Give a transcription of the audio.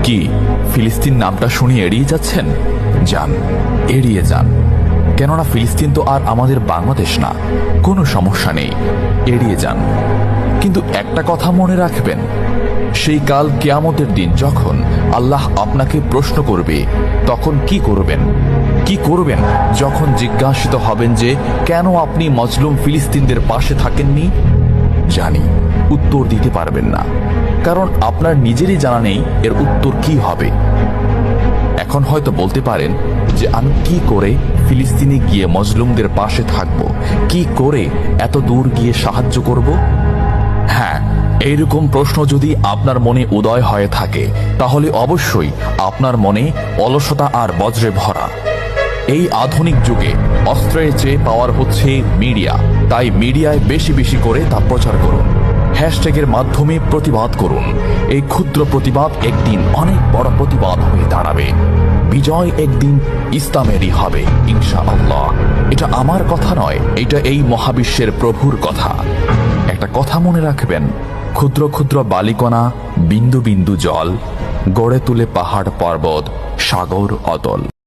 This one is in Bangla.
কি ফিলিস্তিন নামটা শুনে এড়িয়ে যাচ্ছেন? যান, এড়িয়ে যান। কেননা ফিলিস্তিন তো আর আমাদের বাংলাদেশ না। কোনো সমস্যা নেই, এড়িয়ে যান। কিন্তু একটা কথা মনে রাখবেন, সেই কাল কিয়ামতের দিন যখন আল্লাহ আপনাকে প্রশ্ন করবে, তখন কি করবেন? কি করবেন যখন জিজ্ঞাসিত হবেন যে কেন আপনি মজলুম ফিলিস্তিনদের পাশে থাকেননি? জানি উত্তর দিতে পারবেন না, কারণ আপনার নিজেরই জানা নেই এর উত্তর কি হবে। এখন হয়তো বলতে পারেন যে আমি কি করে ফিলিস্তিনে গিয়ে মজলুমদের পাশে থাকব, কি করে এত দূর গিয়ে সাহায্য করব? হ্যাঁ, এইরকম প্রশ্ন যদি আপনার মনে উদয় হয়ে থাকে, তাহলে অবশ্যই আপনার মনে অলসতা আর বজ্রে ভরা। এই আধুনিক যুগে অস্ত্রের চেয়ে পাওয়ার হচ্ছে মিডিয়া, তাই মিডিয়ায় বেশি বেশি করে তা প্রচার করুন। হ্যাশট্যাগের মাধ্যমে প্রতিবাদ করুন। এই ক্ষুদ্র প্রতিবাদ একদিন অনেক বড় প্রতিবাদ হয়ে দাঁড়াবে। বিজয় একদিন ইসলামেরই হবে ইনশাআল্লাহ। এটা আমার কথা নয়, এটা এই মহাবিশ্বের প্রভুর কথা। একটা কথা মনে রাখবেন, ক্ষুদ্র ক্ষুদ্র বালিকণা, বিন্দু বিন্দু জল গড়ে তুলে পাহাড় পর্বত, সাগর অতল।